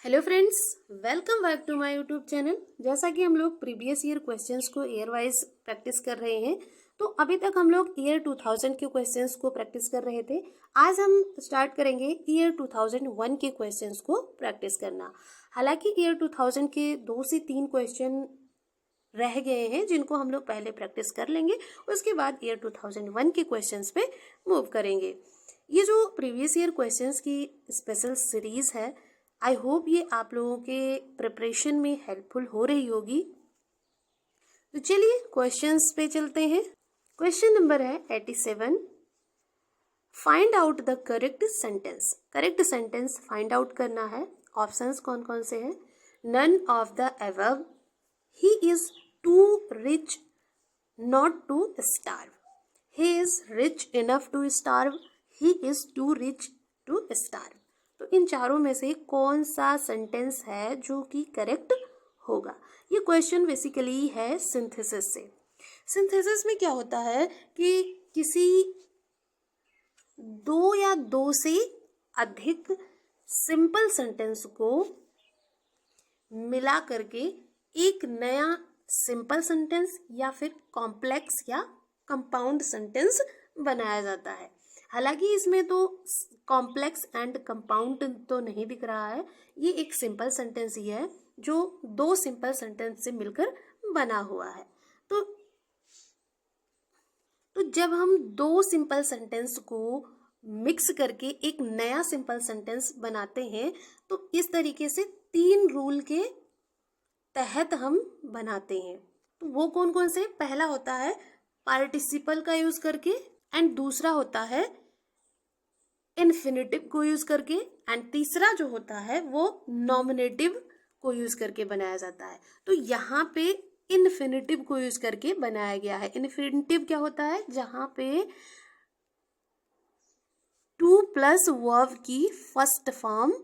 Hello friends, welcome back to my YouTube channel. जैसा कि हम लोग प्रीवियस ईयर क्वेश्चंस को ईयर वाइज प्रैक्टिस कर रहे हैं, तो अभी तक हम लोग ईयर 2000 के क्वेश्चंस को प्रैक्टिस कर रहे थे। आज हम स्टार्ट करेंगे ईयर 2001 के क्वेश्चंस को प्रैक्टिस करना। हालांकि ईयर 2000 के 2 से 3 क्वेश्चन रह गए हैं जिनको हम लोग पहले प्रैक्टिस कर लेंगे, उसके बाद ईयर 2001 के क्वेश्चंस पे मूव करेंगे। ये जो प्रीवियस ईयर क्वेश्चंस की स्पेशल सीरीज है, आई होप ये आप लोगों के प्रिपरेशन में हेल्पफुल हो रही होगी। तो चलिए क्वेश्चंस पे चलते हैं। क्वेश्चन नंबर है 87। Find out the correct sentence. Correct sentence find out करना है। ऑप्शंस कौन कौन से हैं? None of the above, he is too rich not to starve, he is rich enough to starve, he is too rich to starve. तो इन चारों में से कौन सा सेंटेंस है जो कि करेक्ट होगा? ये क्वेश्चन बेसिकली है सिंथेसिस से। सिंथेसिस में क्या होता है कि किसी दो या दो से अधिक सिंपल सेंटेंस को मिला करके एक नया सिंपल सेंटेंस या फिर कॉम्प्लेक्स या कंपाउंड सेंटेंस बनाया जाता है। हालांकि इसमें तो कॉम्प्लेक्स एंड कंपाउंड तो नहीं दिख रहा है, ये एक सिंपल सेंटेंस ही है जो दो सिंपल सेंटेंस से मिलकर बना हुआ है। तो जब हम दो सिंपल सेंटेंस को मिक्स करके एक नया सिंपल सेंटेंस बनाते हैं, तो इस तरीके से 3 रूल के तहत हम बनाते हैं। तो वो कौन कौन से? पहला होता है पार्टिसिपल का यूज करके, एंड दूसरा होता है इन्फिनिटिव को यूज करके, एंड तीसरा जो होता है वो नॉमिनेटिव को यूज करके बनाया जाता है। तो यहाँ पे इन्फिनिटिव को यूज करके बनाया गया है। इन्फिनिटिव क्या होता है? जहां पे 2 प्लस वर्ब की फर्स्ट फॉर्म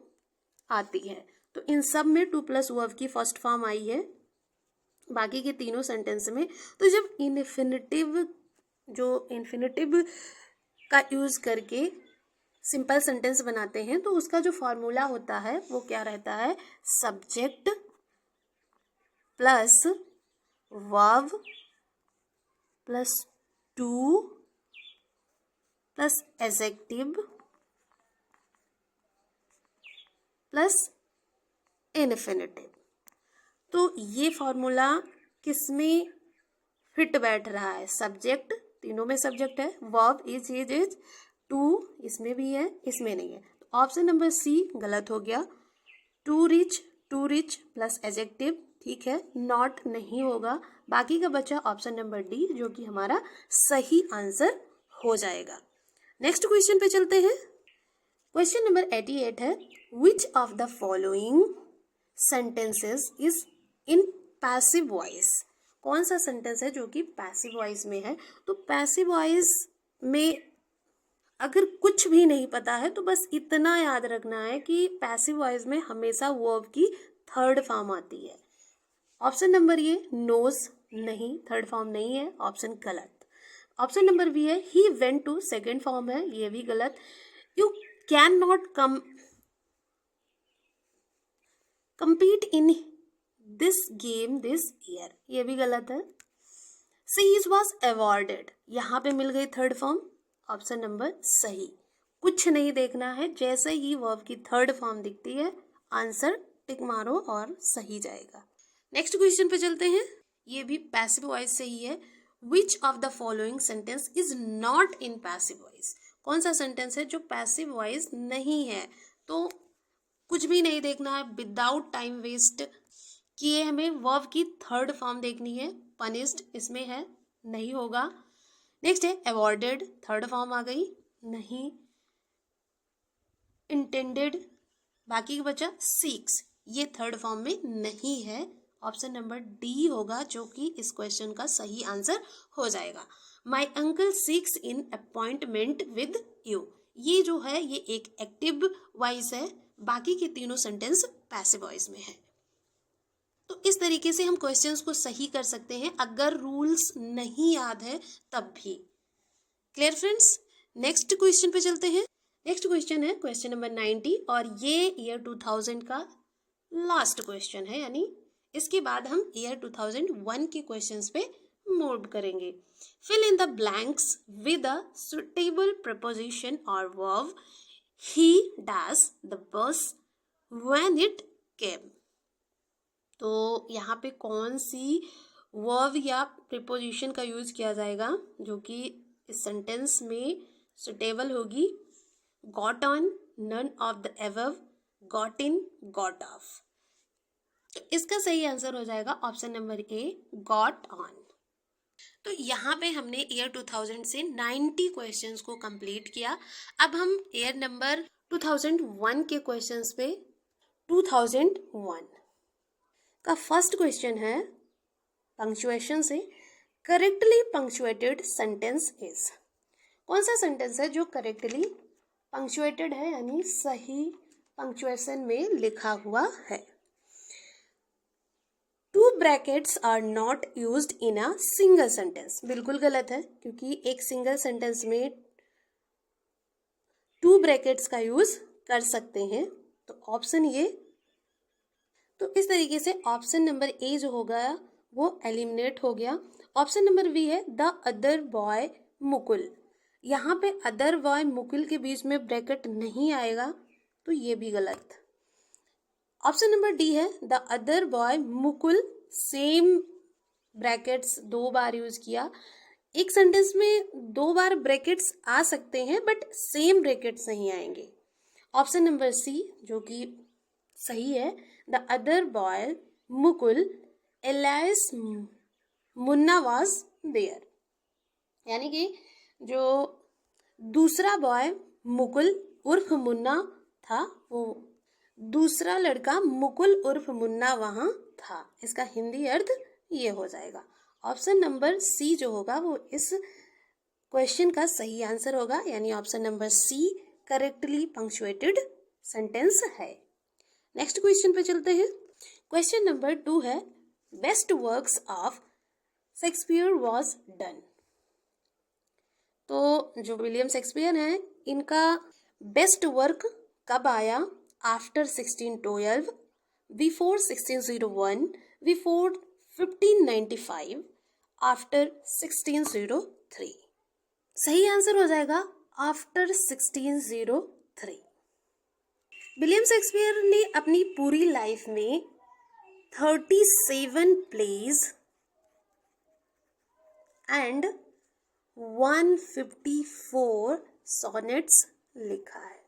आती है। तो इन सब में 2 प्लस वर्ब की फर्स्ट फॉर्म आई है, बाकी के तीनों सेंटेंस में। तो जब इन्फिनिटिव का यूज करके सिंपल सेंटेंस बनाते हैं, तो उसका जो फॉर्मूला होता है वो क्या रहता है? Subject plus verb plus two plus adjective plus infinitive. तो ये फॉर्मूला किसमें फिट बैठ रहा है? सब्जेक्ट, तीनों में सब्जेक्ट है, वर्ब इज, टू इसमें भी है, इसमें नहीं है। तो ऑप्शन नंबर सी गलत हो गया। टू रिच प्लस एडजेक्टिव, ठीक है, नॉट नहीं होगा। बाकी का बचा ऑप्शन नंबर डी, जो कि हमारा सही आंसर हो जाएगा। नेक्स्ट क्वेश्चन पे चलते हैं। क्वेश्चन नंबर 88 है, which of the following sentences is in passive voice. कौन सा सेंटेंस है जो कि पैसिव वॉइस में है? तो पैसिव वॉइस में अगर कुछ भी नहीं पता है तो बस इतना याद रखना है कि पैसिव वॉइस में हमेशा वर्ब की थर्ड फॉर्म आती है। ऑप्शन नंबर ये नोज, नहीं, थर्ड फॉर्म नहीं है, ऑप्शन गलत। ऑप्शन नंबर बी है he went to, second form है, ये भी गलत। You can not compete in this game this year, ये भी गलत है। सीज was awarded, यहाँ पे मिल गई थर्ड फॉर्म, ऑप्शन नंबर सही। कुछ नहीं देखना है, जैसे ही वर्ब की थर्ड फॉर्म दिखती है आंसर टिक मारो और सही जाएगा। नेक्स्ट क्वेश्चन पे चलते हैं। ये भी पैसिव वॉइस से ही है। Which of the following sentence is not in passive voice. कौन सा सेंटेंस है जो पैसिव वॉइस नहीं है? तो कुछ भी नहीं देखना है, विदाउट टाइम वेस्ट किए हमें वर्ब की थर्ड फॉर्म देखनी है। पनिश्ड इसमें है, नहीं होगा। नेक्स्ट है अवॉर्डेड, थर्ड फॉर्म आ गई, नहीं। इंटेंडेड, बाकी का बचा सीक्स, ये थर्ड फॉर्म में नहीं है। ऑप्शन नंबर डी होगा जो कि इस क्वेश्चन का सही आंसर हो जाएगा। My uncle seeks in appointment with you, ये जो है ये एक एक्टिव वॉइस है, बाकी के तीनों सेंटेंस पैसिव वॉइस में है। तो इस तरीके से हम क्वेश्चंस को सही कर सकते हैं अगर रूल्स नहीं याद है तब भी। Clear friends? नेक्स्ट क्वेश्चन पे चलते हैं। नेक्स्ट क्वेश्चन है क्वेश्चन नंबर 90, और ये ईयर 2000 का लास्ट क्वेश्चन है, यानी इसके बाद हम ईयर 2001 के क्वेश्चंस पे मूव करेंगे। Fill in the blanks with a suitable preposition और verb. He dash the bus when it came. तो यहाँ पे कौन सी वर्ब या प्रिपोजिशन का यूज किया जाएगा जो कि इस सेंटेंस में सुटेबल होगी? Got on, none of the above, got in, got off. तो इसका सही आंसर हो जाएगा option number A, got on. तो यहाँ पे हमने ईयर 2000 से 90 क्वेश्चंस को कंप्लीट किया। अब हम ईयर नंबर 2001 के क्वेश्चंस पे 2001 का फर्स्ट क्वेश्चन है पंक्चुएशन से। Correctly punctuated sentence is. कौन सा सेंटेंस है जो करेक्टली पंक्चुएटेड है, यानी सही पंक्चुएशन में लिखा हुआ है? Two brackets are not used in a single sentence. बिल्कुल गलत है, क्योंकि एक सिंगल सेंटेंस में टू ब्रैकेट्स का यूज कर सकते हैं। तो ऑप्शन ये, तो इस तरीके से ऑप्शन नंबर ए जो होगा वो एलिमिनेट हो गया। ऑप्शन नंबर बी है द अदर बॉय मुकुल। यहाँ पे अदर बॉय मुकुल के बीच में ब्रैकेट नहीं आएगा, तो ये भी गलत। ऑप्शन नंबर डी है the other boy Mukul, same brackets 2 bar use किया। एक सेंटेंस में 2 बार ब्रैकेट्स आ सकते हैं बट सेम ब्रैकेट्स नहीं आएंगे। ऑप्शन नंबर सी जो कि सही है, the other boy Mukul alias Munna was there. यानी कि जो दूसरा बॉय मुकुल उर्फ मुन्ना था, वो दूसरा लड़का मुकुल उर्फ मुन्ना वहां था। इसका हिंदी अर्थ ये हो जाएगा। ऑप्शन नंबर सी जो होगा वो इस क्वेश्चन का सही आंसर होगा, यानी option number C correctly punctuated sentence है। नेक्स्ट क्वेश्चन पे चलते हैं। क्वेश्चन नंबर 2 है best works of Shakespeare was done. तो जो विलियम शेक्सपियर हैं, इनका बेस्ट वर्क कब आया? After 1612, before 1601, before 1595, after 1603। सही आंसर हो जाएगा आफ्टर 1603। विलियम शेक्सपियर ने अपनी पूरी लाइफ में 37 प्लेज एंड 154 सोनेट्स लिखा है।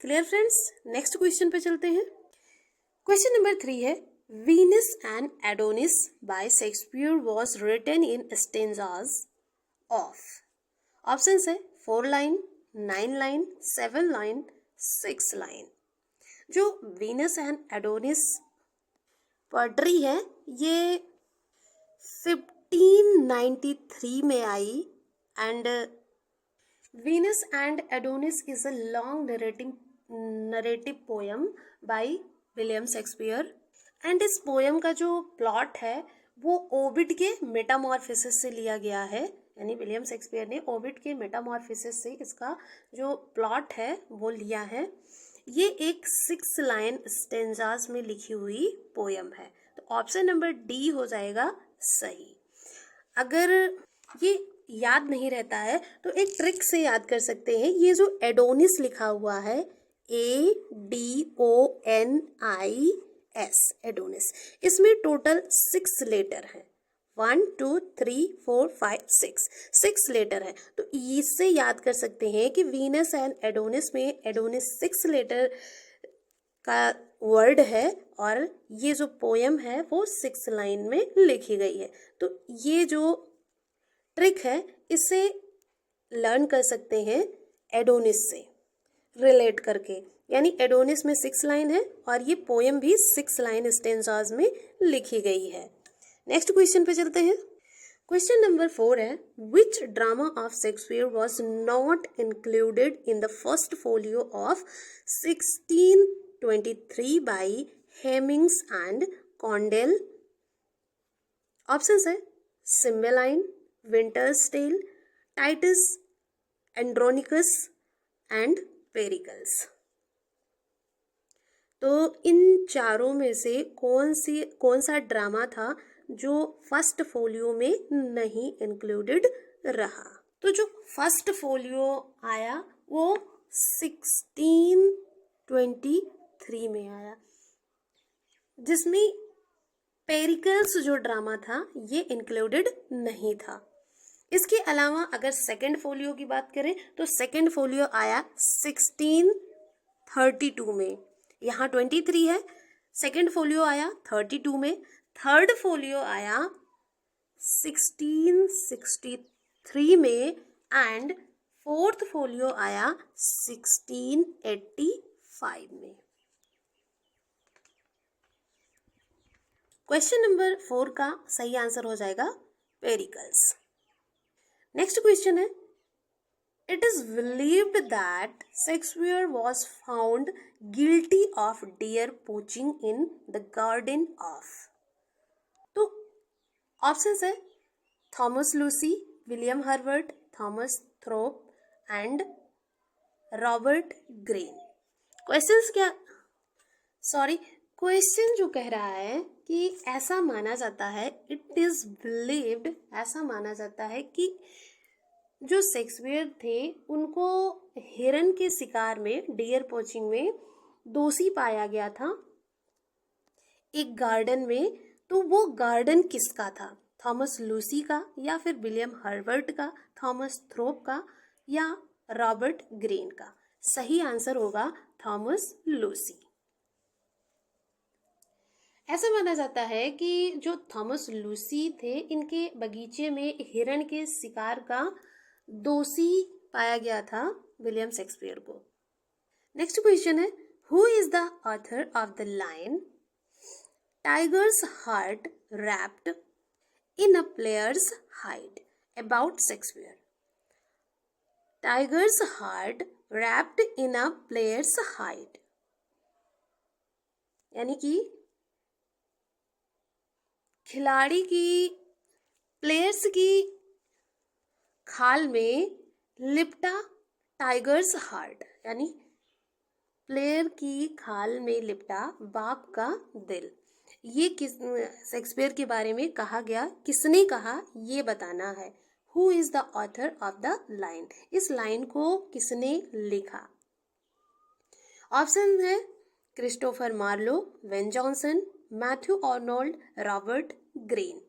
Clear friends? नेक्स्ट क्वेश्चन पे चलते हैं। क्वेश्चन नंबर 3 है Venus and Adonis by Shakespeare was written in stanzas of. Option है 4 लाइन, 9 लाइन, 7 लाइन, 6 लाइन। जो वीनस एंड एडोनिस पोएट्री है ये 1593 में आई and Venus and Adonis is a long narrative poem by William Shakespeare. And इस poem का जो plot है वो ओविड के मेटामॉर्फोसिस से लिया गया है, यानी विलियम शेक्सपियर ने ओविड के मेटामॉर्फोसिस से इसका जो प्लॉट है वो लिया है। ये एक 6 लाइन स्टेंजास में लिखी हुई पोयम है। तो ऑप्शन नंबर डी हो जाएगा सही। अगर ये याद नहीं रहता है तो एक ट्रिक से याद कर सकते हैं। ये जो एडोनिस लिखा हुआ है ADONIS, एडोनिस, इसमें टोटल 6 लेटर है। 1 2 3 4 5 6 लेटर है। तो इससे याद कर सकते हैं कि वीनस एंड एडोनिस में एडोनिस 6 लेटर का वर्ड है और ये जो पोयम है वो 6 लाइन में लिखी गई है। तो ये जो ट्रिक है इससे लर्न कर सकते हैं एडोनिस से रिलेट करके, यानी एडोनिस में 6 लाइन है और ये पोयम भी 6 लाइन स्टेंजास में लिखी गई है। नेक्स्ट क्वेश्चन पे चलते हैं। क्वेश्चन नंबर 4 है which drama of Shakespeare was not included in the first folio of 1623 by Hemings and Condell. Options है Cymbeline, Winter's Tale, Titus Andronicus and Pericles. तो इन चारों में से कौन सा ड्रामा था जो फर्स्ट फोलियो में नहीं इंक्लूडेड रहा? तो जो फर्स्ट फोलियो आया वो 1623 में आया, जिसमें पेरिकल्स जो ड्रामा था ये इंक्लूडेड नहीं था। इसके अलावा अगर सेकंड फोलियो की बात करें तो सेकंड फोलियो आया 1632 में, यहाँ 23 है, सेकंड फोलियो आया 32 में, थर्ड फोलियो आया 1663 में एंड फोर्थ फोलियो आया 1685 में। क्वेश्चन नंबर 4 का सही आंसर हो जाएगा पेरिकल्स। नेक्स्ट क्वेश्चन है, it is believed that Shakespeare was found guilty of deer poaching in the garden of. तो ऑप्शंस है Thomas Lucy, William Herbert, Thomas Thorpe and Robert Greene. Question जो कह रहा है कि ऐसा माना जाता है, इट इज बिलीव्ड, ऐसा माना जाता है कि जो शेक्सपियर थे उनको हिरन के शिकार में, डियर पोचिंग में दोषी पाया गया था एक गार्डन में। तो वो गार्डन किसका था? थॉमस लूसी का, या फिर विलियम हर्बर्ट का, थॉमस थ्रोप का, या रॉबर्ट ग्रेन का? सही आंसर होगा थॉमस लूसी। ऐसा माना जाता है कि जो थॉमस लूसी थे, इनके बगीचे में हिरन के शिकार का दोषी पाया गया था विलियम शेक्सपियर को। नेक्स्ट क्वेश्चन है, who is the author of the line tigers heart wrapped in a players hide about Shakespeare? Tigers heart wrapped in a players hide, यानी कि खिलाड़ी की, प्लेयर्स की खाल में लिपटा टाइगर्स हार्ट, यानी प्लेयर की खाल में लिपटा बाघ का दिल। ये किस शेक्सपियर के बारे में कहा गया, किसने कहा, ये बताना है। Who is the author of the line, इस लाइन को किसने लिखा? ऑप्शन है Christopher Marlowe, Ben Jonson, Matthew Arnold, Robert Greene.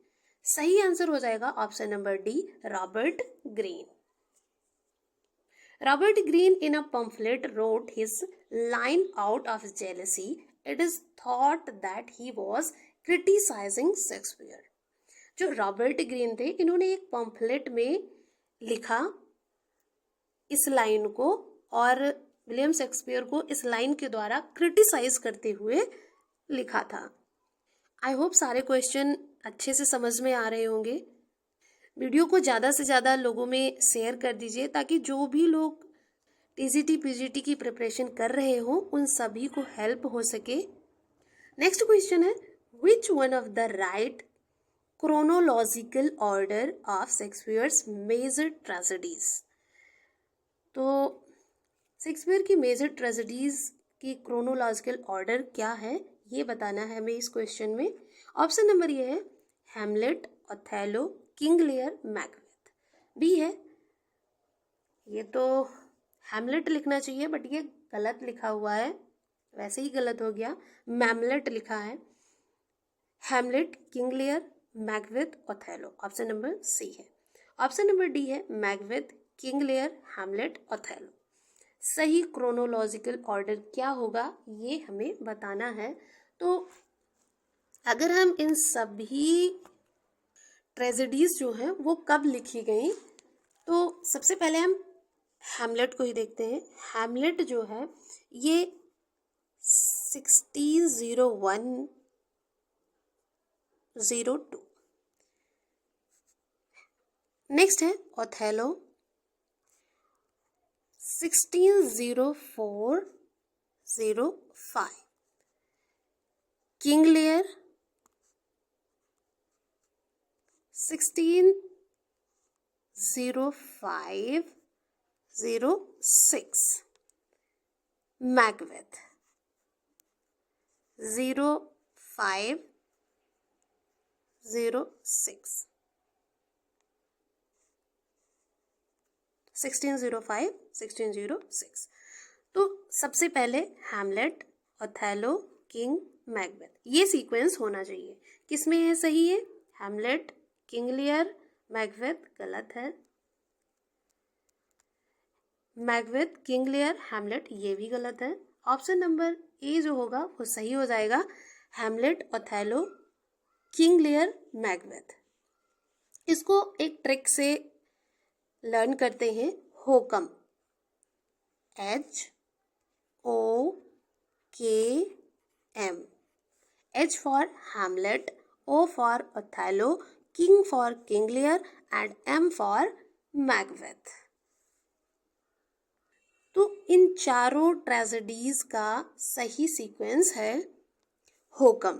सही आंसर हो जाएगा option number D, Robert Greene. Robert Greene in a pamphlet wrote his line out of jealousy. It is thought that he was criticizing Shakespeare. जो Robert Greene थे, इन्होंने एक pamphlet में लिखा इस लाइन को और विलियम शेक्सपियर को इस लाइन के द्वारा क्रिटिसाइज करते हुए लिखा था। आई होप सारे क्वेश्चन अच्छे से समझ में आ रहे होंगे। वीडियो को ज़्यादा से ज़्यादा लोगों में शेयर कर दीजिए ताकि जो भी लोग टीजीटी पीजीटी की प्रिपरेशन कर रहे हो उन सभी को हेल्प हो सके। नेक्स्ट क्वेश्चन है, which one of the right chronological order of Shakespeare's major tragedies? तो शेक्सपियर की मेजर ट्रेजेडीज की क्रोनोलॉजिकल ऑर्डर क्या है ये बताना है हमें इस क्वेश्चन में। ऑप्शन नंबर ये है Hamlet, Othello, King Lear, Macbeth. B है, ये तो हैमलेट लिखना चाहिए बट ये गलत लिखा हुआ है, वैसे ही गलत हो गया, मैमलेट लिखा है। Hamlet, King Lear, Macbeth, Othello. Option number C है। ऑप्शन नंबर डी है Macbeth, King Lear, Hamlet, Othello. सही क्रोनोलॉजिकल ऑर्डर क्या होगा ये हमें बताना है। तो अगर हम इन सभी ट्रेजेडीज जो हैं वो कब लिखी गई, तो सबसे पहले हम हैमलेट को ही देखते हैं। हैमलेट जो है ये 1601-02। नेक्स्ट है ओथेलो 1604-05। King Lear 1605-06। मैकबेथ 0506 1606। तो सबसे पहले हैमलेट, ओथेलो, किंग, मैकबेथ, ये सीक्वेंस होना चाहिए। किसमें है सही है? हैमलेट, किंग लियर, मैकबेथ गलत है। मैकबेथ, किंग लियर, हैमलेट ये भी गलत है। ऑप्शन नंबर ए जो होगा वो सही हो जाएगा, Hamlet, Othello, King Lear, Macbeth. इसको एक ट्रिक से लर्न करते हैं, होकम, HOKM, H for Hamlet, O for Othello, King for King Lear and M for Macbeth। तो इन चारों ट्रेजेडीज का सही सीक्वेंस है होकम।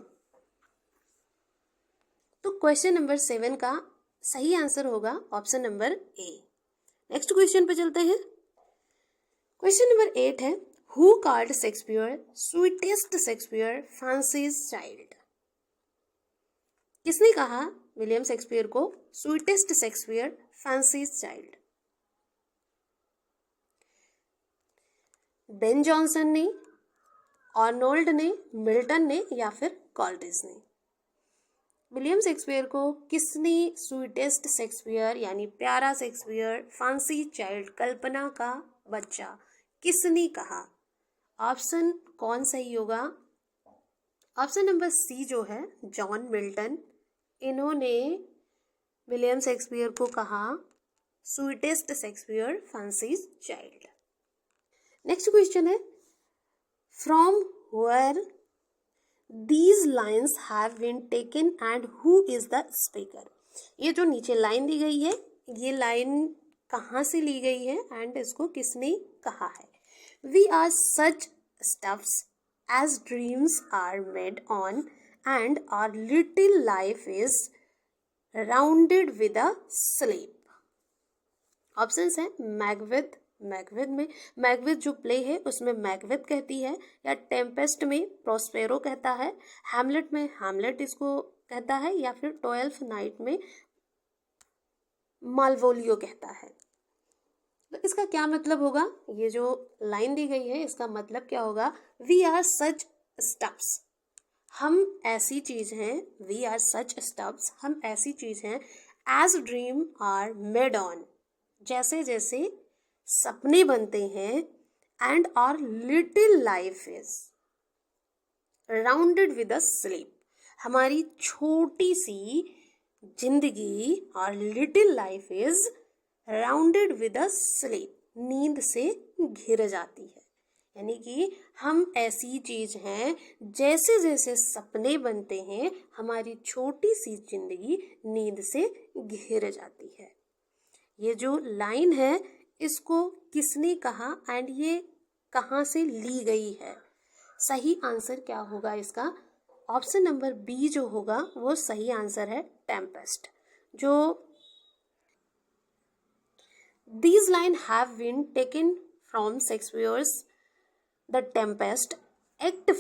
तो क्वेश्चन नंबर 7 का सही आंसर होगा ऑप्शन नंबर ए। नेक्स्ट क्वेश्चन पे चलते हैं। क्वेश्चन नंबर 8 है, who called Shakespeare sweetest Shakespeare fancy's child? किसने कहा विलियम शेक्सपियर को sweetest Shakespeare fancy's child? Ben Jonson ने, आर्नोल्ड ने, मिल्टन ने या फिर कॉल्ड्रिज ने? विलियम शेक्सपियर को किसने स्वीटेस्ट शेक्सपियर यानी प्यारा शेक्सपियर, फैंसी चाइल्ड, कल्पना का बच्चा किसने कहा? ऑप्शन कौन सही होगा? ऑप्शन नंबर सी जो है, जॉन मिल्टन, इन्होंने विलियम शेक्सपियर को कहा sweetest Shakespeare fancy's child. Next question है, from where these lines have been taken and who is the speaker? ये जो नीचे लाइन दी गई है, ये लाइन कहाँ से ली गई है एंड इसको किसने कहा है? We are such stuffs as dreams are made on and our little life is rounded with a sleep। Options हैं, मैकबेथ, मैकबेथ में मैकबेथ जो प्ले है उसमें मैकबेथ कहती है, या टेम्पेस्ट में प्रोस्पेरो कहता है, हैमलेट में हैमलेट इसको कहता है, या फिर 12th नाइट में मालवोलियो कहता है। तो इसका क्या मतलब होगा? ये जो लाइन दी गई है इसका मतलब क्या होगा? वी आर सच स्टफ्स, हम ऐसी चीज हैं, वी आर सच स्टफ्स, हम ऐसी चीज हैं, as dream are made on, जैसे जैसे सपने बनते हैं, and our little life is rounded with a sleep, हमारी छोटी सी जिंदगी, और little life is rounded with a sleep, नींद से घिर जाती है। यानी कि हम ऐसी चीज हैं, जैसे जैसे सपने बनते हैं हमारी छोटी सी जिंदगी नींद से घिर जाती है। ये जो लाइन है इसको किसने कहा एंड ये कहाँ से ली गई है? सही आंसर क्या होगा इसका? ऑप्शन नंबर बी जो होगा वो सही आंसर है, टेम्पेस्ट। जो these lines have been taken from Shakespeare's The Tempest, Act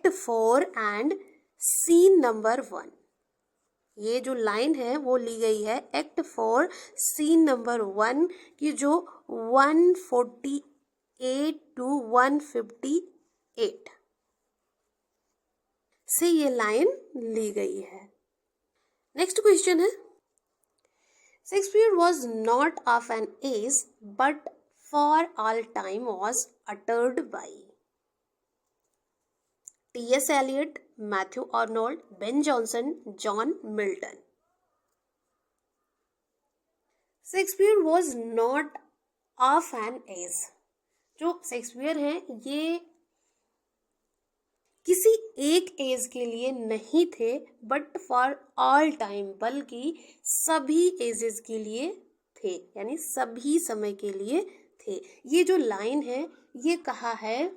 4 and scene number 1। ये जो लाइन है वो ली गई है एक्ट 4 सीन नंबर 1 की, जो 148 to 158 से ये लाइन ली गई है। नेक्स्ट क्वेश्चन है, Shakespeare was not of an age but for all time was uttered by T.S. Eliot, Matthew Arnold, Ben Jonson, John Milton। Shakespeare was not of an age, जो Shakespeare हैं ये किसी एक as के लिए नहीं थे, बट फॉर ऑल टाइम, बल्कि सभी एजेस के लिए थे, यानी सभी समय के लिए थे। ये जो लाइन है ये कहा है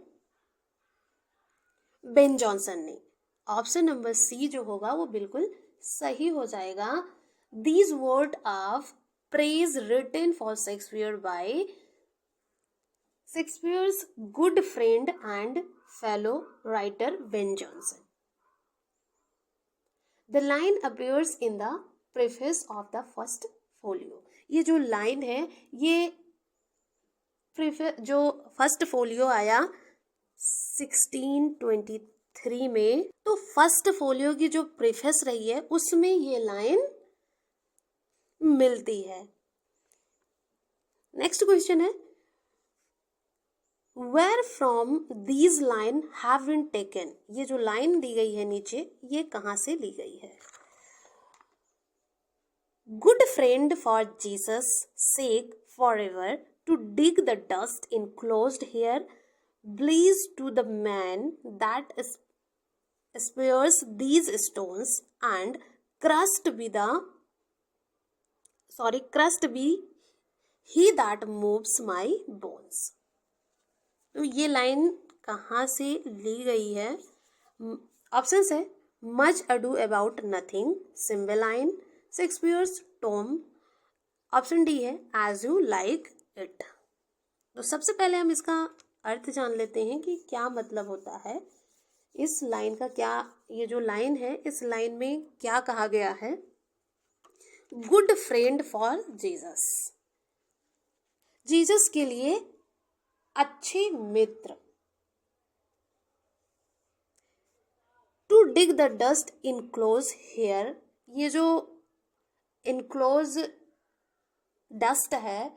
बेन जॉनसन ने। ऑप्शन नंबर सी जो होगा वो बिल्कुल सही हो जाएगा। These word of praise written for Shakespeare by Shakespeare's good friend and fellow writer Ben Jonson. The line appears in the preface of the first folio. ये जो लाइन है ये जो फर्स्ट फोलियो आया 1623 में, तो फर्स्ट फोलियो की जो प्रीफेस रही है उसमें ये लाइन मिलती है. नेक्स्ट क्वेश्चन है, Where from these line have been taken. ये जो लाइन दी गई है नीचे ये कहाँ से ली गई है? Good friend for Jesus sake forever to dig the dust enclosed here, please to the man that spares these stones and crushed be he that moves my bones. तो ये लाइन कहाँ से ली गई है? ऑप्शंस है Much Ado About Nothing, Cymbeline, Shakespeare's Tomb. Option D है As You Like It. तो सबसे पहले हम इसका अर्थ जान लेते हैं कि क्या मतलब होता है इस लाइन का. क्या ये जो लाइन है इस लाइन में क्या कहा गया है? Good friend for Jesus, Jesus के लिए अच्छे मित्र. To dig the dust enclose here, ये जो इनक्लोज डस्ट है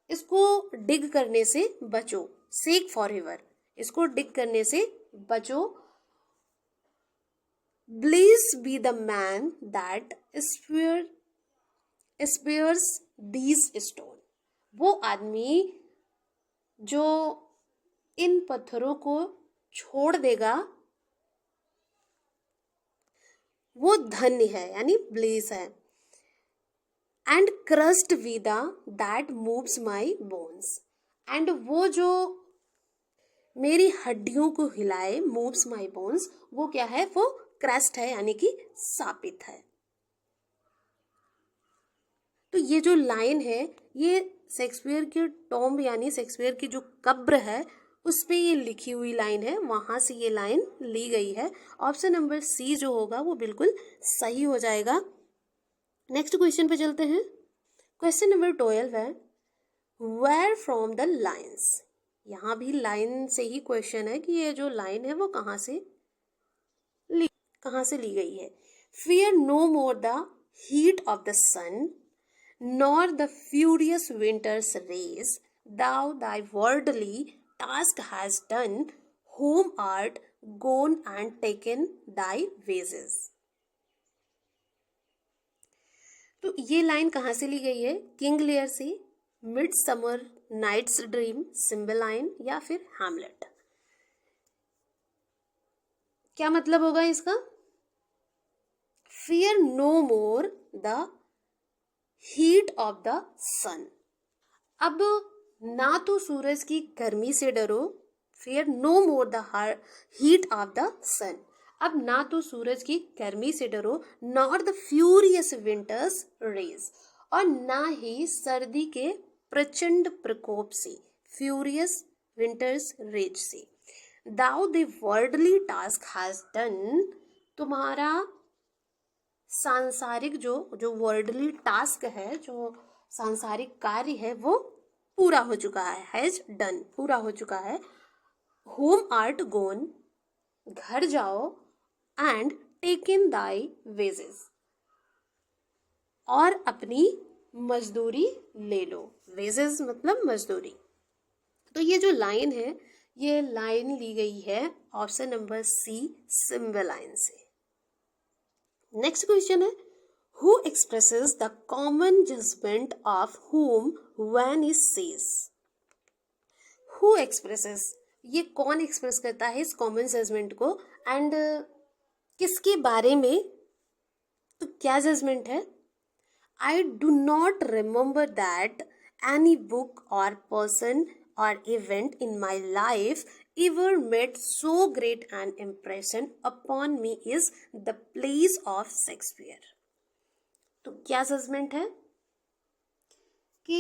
इसको डिग करने से बचो. सेक फॉर एवर, इसको डिग करने से बचो. Bless be the man that spares these stone, वो आदमी जो इन पत्थरों को छोड़ देगा वो धन्य है, यानी ब्लेस है. एंड क्रस्ट विदा that moves my bones, and वो जो मेरी हड्डियों को हिलाए, मूव्स माई बोन्स, वो क्या है? वो क्रस्ट है यानी कि सापित है. तो ये जो लाइन है ये शेक्सपियर की टॉम्ब यानी शेक्सपियर की जो कब्र है उस पे ये लिखी हुई लाइन है, वहां से ये लाइन ली गई है. ऑप्शन नंबर सी जो होगा वो बिल्कुल सही हो जाएगा. नेक्स्ट क्वेश्चन पे चलते हैं. क्वेश्चन नंबर 12 है वेयर फ्रॉम द लाइन्स. यहाँ भी लाइन से ही क्वेश्चन है कि ये जो लाइन है वो कहाँ से ली गई है. Fear no more the heat of the sun nor the furious winter's race, thou thy worldly task has done, whom art gone and taken thy wages. तो ये लाइन कहाँ से ली गई है? किंग लियर से, Midsummer Night's Dream, Cymbeline या फिर हैमलेट. क्या मतलब होगा इसका? Fear no more the heat of the sun. अब ना तो सूरज की गर्मी से डरो, fear no more the heat of the sun. अब ना तो सूरज की गर्मी से डरो, not the furious winter's rage, और ना ही सर्दी के प्रचंड प्रकोप से, फ्यूरियस विंटर्स रेज से. Thou the worldly task has done, तुम्हारा सांसारिक जो वर्ल्डली टास्क है, जो सांसारिक कार्य है वो पूरा हो चुका है, हैज डन, पूरा हो चुका है. होम आर्ट गोन, घर जाओ, and take in thy wages, और अपनी मजदूरी ले लो. वेजेस मतलब मजदूरी. तो ये जो लाइन है ये लाइन ली गई है ऑप्शन नंबर सी, सिम्बलाइन से. नेक्स्ट क्वेश्चन है who expresses the common judgement of whom when is says. Who expresses, ये कौन एक्सप्रेस करता है इस कॉमन जजमेंट को, एंड किसके बारे में? तो क्या जजमेंट है? I do not remember that any book और पर्सन और event in my life ever made so great an impression upon me is the plays of Shakespeare. तो क्या जजमेंट है कि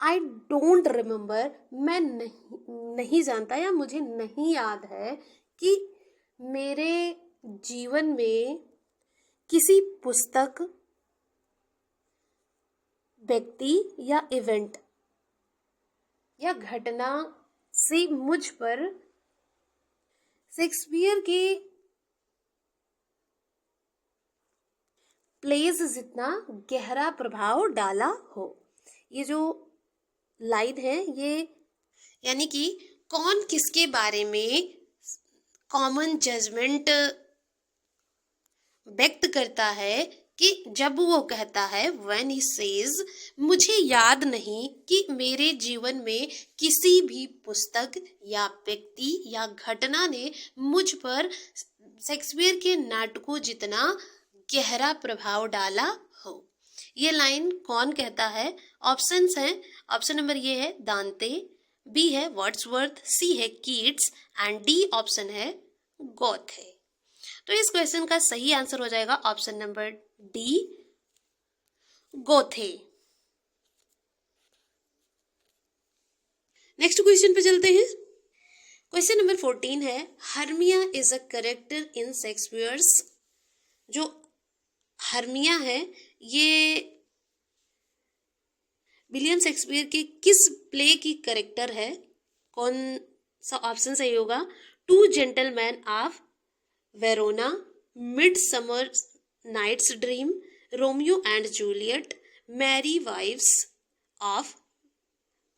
आई डोंट रिमेम्बर, मैं नहीं जानता या मुझे नहीं याद है कि मेरे जीवन में किसी पुस्तक, व्यक्ति या इवेंट या घटना से मुझ पर शेक्सपियर के प्लेज जितना गहरा प्रभाव डाला हो। ये जो लाइन है ये यानी कि कौन किसके बारे में कॉमन जजमेंट व्यक्त करता है कि जब वो कहता है व्हेन ही सेज, मुझे याद नहीं कि मेरे जीवन में किसी भी पुस्तक या व्यक्ति या घटना ने मुझ पर शेक्सपियर के नाटकों जितना गहरा प्रभाव डाला हो। ये लाइन कौन कहता है? ऑप्शंस हैं, ऑप्शन नंबर ये है दांते, बी है वर्ड्सवर्थ, सी है कीट्स एंड डी ऑप्शन है गोथे। तो इस क्वेश्चन का सही आंसर हो जाएगा option number D, Goethe. Next question पे चलते हैं। क्वेश्चन नंबर 14 है, Hermia is a character in Shakespeare's. जो हर्मिया है ये विलियम शेक्सपियर के किस प्ले की कैरेक्टर है? कौन सा ऑप्शन सही होगा? Two gentlemen of Verona, midsummer night's dream, Romeo and Juliet, merry wives of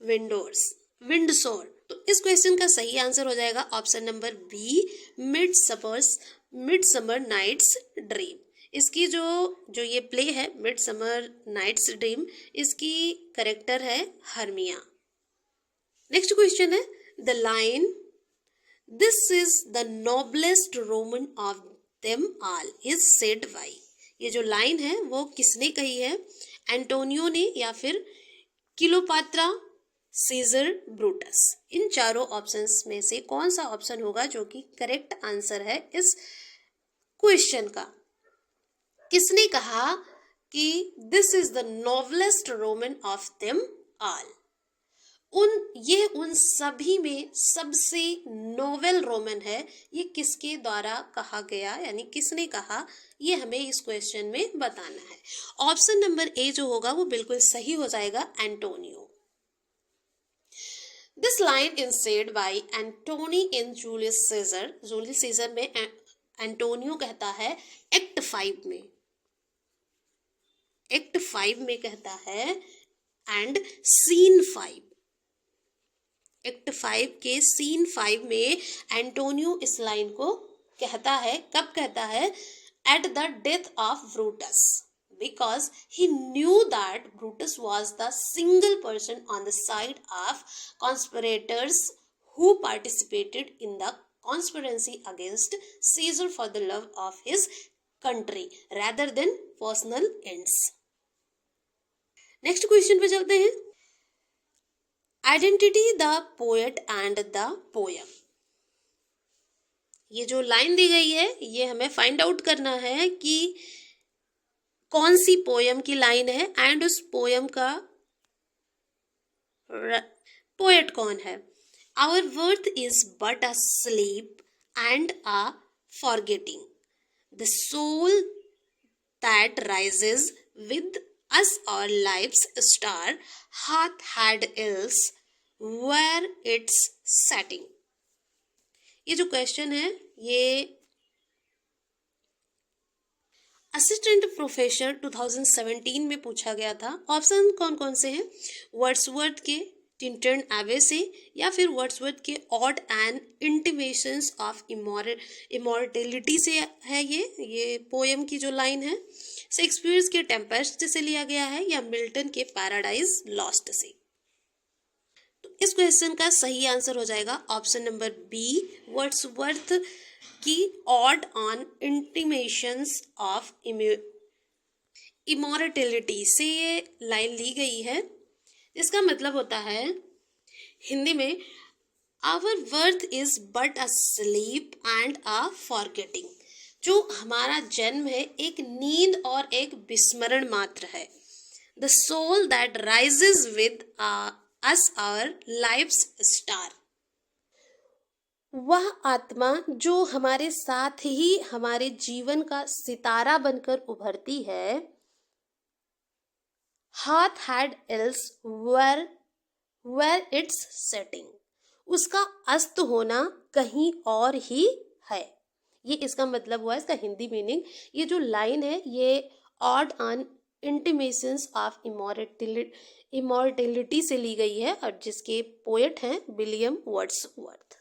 Windsor. तो इस क्वेश्चन का सही आंसर हो जाएगा option number B, midsummer night's dream. इसकी जो ये प्ले है मिडसमर नाइट्स ड्रीम, इसकी कैरेक्टर है हर्मिया। नेक्स्ट क्वेश्चन है, the line this is the noblest Roman of them all is said by. ये जो लाइन है वो किसने कही है? एंटोनियो ने या फिर क्लियोपात्रा, सीजर, ब्रूटस। इन चारों ऑप्शंस में से कौन सा ऑप्शन होगा जो कि करेक्ट आंसर है इस क्वेश्चन का? किसने कहा कि this is the noblest Roman of them all? उन सभी में सबसे नोवेल रोमन है। ये किसके द्वारा कहा गया, यानी किसने कहा, ये हमें इस क्वेश्चन में बताना है। ऑप्शन नंबर ए जो होगा वो बिल्कुल सही हो जाएगा, Antonio. This line is said by Antony in Julius Caesar. Julius Caesar में एंटोनियो कहता है एक्ट 5 में, एक्ट 5 में कहता है एंड सीन 5, एक्ट 5 के सीन 5 में एंटोनियो इस लाइन को कहता है। कब कहता है? At the death of Brutus, because he knew that Brutus was the single person on the side of conspirators who participated in the conspiracy against Caesar for the love of his country rather than personal ends. Next question पे चलते हैं। Identity the poet and the poem. ये जो line दी गई है ये हमें find out करना है कि कौन सी पोयम की लाइन है एंड उस पोयम का पोएट कौन है। Our worth is but a sleep and a forgetting. The soul that rises with us our life's star hath had else where its setting. ये जो क्वेश्चन है ये असिस्टेंट प्रोफेसर 2017 में पूछा गया था। ऑप्शन कौन कौन से हैं? वर्ड्सवर्थ के टिंटन एवे से, या फिर वर्ड्सवर्थ के odd and intimations of immortality से है ये पोएम की जो लाइन है। शेक्सपियर के टेम्पेस्ट से लिया गया है या मिल्टन के पैराडाइज लॉस्ट से। तो इस क्वेश्चन का सही आंसर हो जाएगा ऑप्शन नंबर बी, वर्ड्सवर्थ की odd on intimations of immortality से ये लाइन ली गई है। इसका मतलब होता है हिंदी में our birth is but a sleep and a forgetting. जो हमारा जन्म है एक नींद और एक विस्मरण मात्र है। The soul that rises with us our life's star, वह आत्मा जो हमारे साथ ही हमारे जीवन का सितारा बनकर उभरती है। Hath had elsewhere its setting, उसका अस्त होना कहीं और ही है। ये इसका मतलब हुआ, इसका हिंदी मीनिंग। ये जो लाइन है ये odd on intimations of immortality से ली गई है और जिसके पोएट हैं विलियम वर्ड्सवर्थ।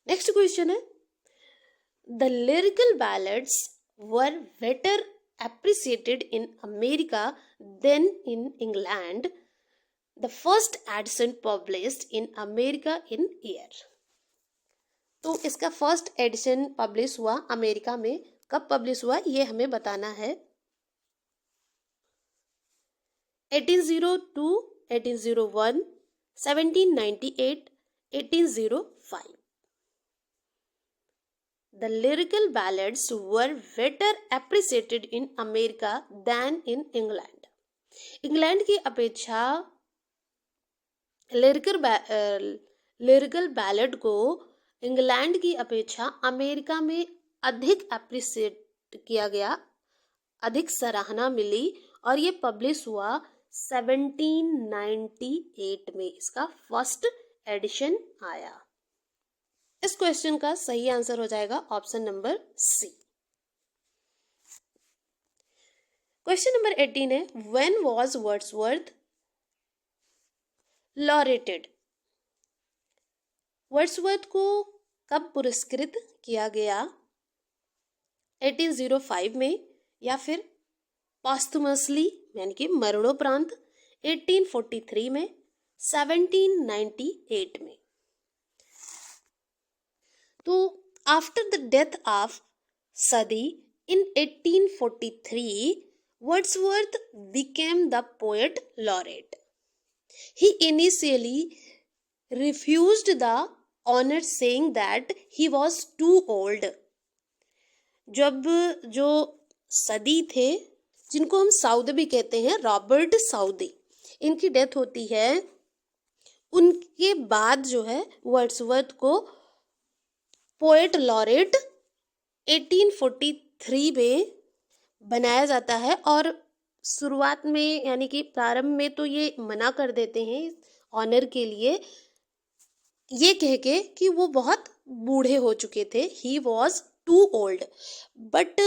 नेक्स्ट क्वेश्चन है, the lyrical ballads were better appreciated in America than in England. The first edition published in America in year. तो इसका फर्स्ट एडिशन पब्लिश हुआ अमेरिका में, कब पब्लिश हुआ ये हमें बताना है। 1802, 1801, 1798, 1805. The lyrical ballads were better appreciated in America than in England. England की अपेक्षा लिरिकल बैलेड को इंग्लैंड की अपेक्षा अमेरिका में अधिक अप्रिशिएट किया गया, अधिक सराहना मिली और ये पब्लिश हुआ 1798 में, इसका फर्स्ट एडिशन आया। इस क्वेश्चन का सही आंसर हो जाएगा option number C. Question number 18 है, when was Wordsworth laureated, Wordsworth को कब पुरस्कृत किया गया? 1805 में या फिर पॉस्थुमसली यानी कि मरणोपरांत 1843 में, 1798 में। तो आफ्टर द डेथ ऑफ सदी इन 1843 Wordsworth became the poet laureate. He initially refused the honor saying that he was too old. जब जो सदी थे, जिनको हम साउदी भी कहते हैं, रॉबर्ट साउदी, इनकी डेथ होती है, उनके बाद जो है वर्ड्सवर्थ को पोएट लॉरेट 1843 में बनाया जाता है और शुरुआत में यानी कि प्रारंभ में तो ये मना कर देते हैं ऑनर के लिए, ये कह के कि वो बहुत बूढ़े हो चुके थे, he was too old. But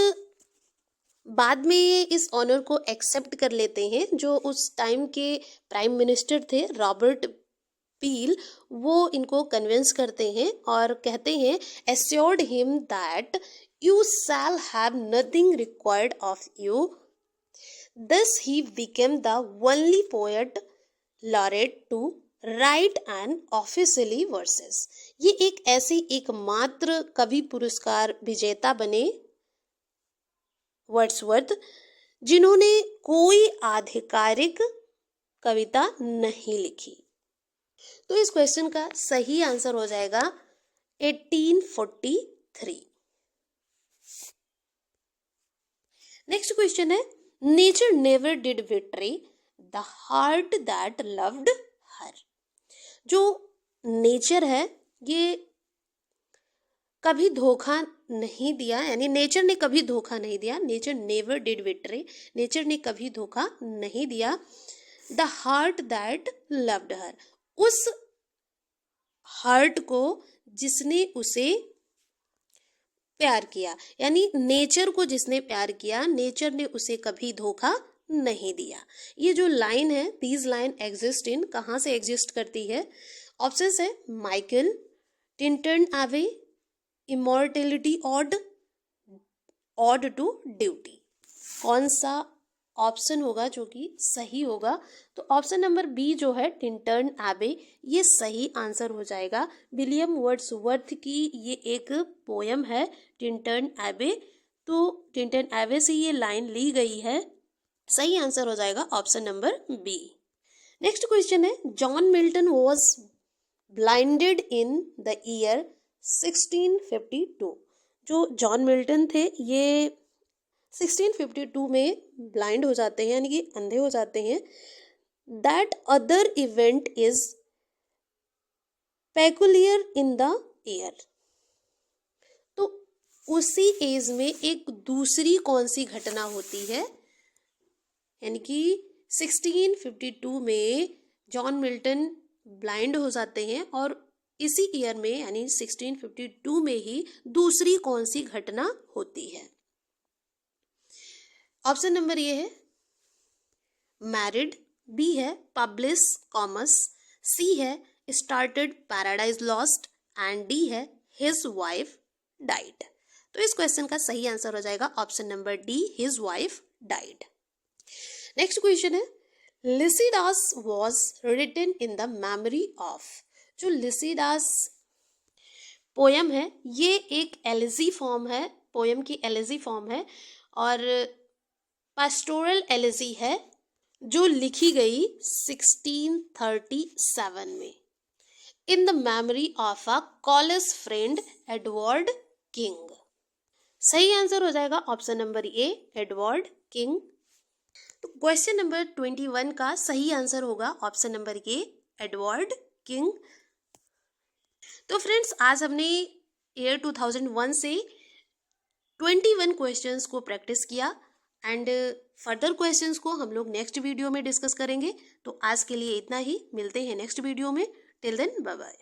बाद में ये इस ऑनर को एक्सेप्ट कर लेते हैं। जो उस टाइम के प्राइम मिनिस्टर थे रॉबर्ट पील, वो इनको कन्विंस करते हैं और कहते हैं assured him that you shall have nothing required of you. Thus he became the only poet laureate to write an officially verses. ये एक ऐसी एकमात्र कवि पुरस्कार विजेता बने वर्ड्सवर्थ जिन्होंने कोई आधिकारिक कविता नहीं लिखी। तो इस क्वेश्चन का सही आंसर हो जाएगा 1843। नेक्स्ट क्वेश्चन है, nature never did betray the heart that loved her. जो नेचर है ये कभी धोखा नहीं दिया, यानी नेचर ने कभी धोखा नहीं दिया। Nature never did betray, nature ने कभी धोखा नहीं दिया। The heart that loved her, उस हार्ट को जिसने उसे प्यार किया, यानी नेचर को जिसने प्यार किया, नेचर ने उसे कभी धोखा नहीं दिया। ये जो लाइन है, दीज लाइन एग्जिस्ट इन, कहाँ से एग्जिस्ट करती है? ऑप्शंस है Michael, Tintern Abbey, Immortality Ode to Duty. कौन सा ऑप्शन होगा जो कि सही होगा? तो ऑप्शन नंबर बी जो है टिंटन एबे, ये सही आंसर हो जाएगा। विलियम वर्ड्सवर्थ की ये एक पोयम है टिंटन एबे, तो टिंटन एबे से ये लाइन ली गई है। सही आंसर हो जाएगा option number B. Next question है, John Milton was blinded in the year 1652। जो जॉन मिल्टन थे ये 1652 में ब्लाइंड हो जाते हैं, यानी कि अंधे हो जाते हैं. That other event is peculiar in the year. तो उसी एज में एक दूसरी कौन सी घटना होती है, यानी कि 1652 में जॉन मिल्टन ब्लाइंड हो जाते हैं और इसी ईयर में यानी 1652 में ही दूसरी कौन सी घटना होती है. ऑप्शन नंबर ए है मैरिड, बी है पब्लिश कॉमर्स, सी है started Paradise Lost and D है हिज वाइफ डाइड. तो इस क्वेश्चन का सही आंसर हो जाएगा option number D, his wife died. Next question है Lycidas was written in the memory of. जो लिसिडास पोयम है ये एक एलिजी फॉर्म है, पोयम की एलिजी फॉर्म है और पास्टोरल एलिजी है जो लिखी गई 1637 में इन the memory of a college friend Edward king. सही आंसर हो जाएगा ऑप्शन नंबर ए, एडवर्ड किंग. तो क्वेश्चन नंबर 21 का सही आंसर होगा ऑप्शन नंबर ए, एडवर्ड किंग. तो फ्रेंड्स आज हमने ईयर 2001 से 21 क्वेश्चंस को प्रैक्टिस किया एंड फर्दर क्वेश्चंस को हम लोग नेक्स्ट वीडियो में डिस्कस करेंगे. तो आज के लिए इतना ही, मिलते हैं नेक्स्ट वीडियो में. Till then bye bye.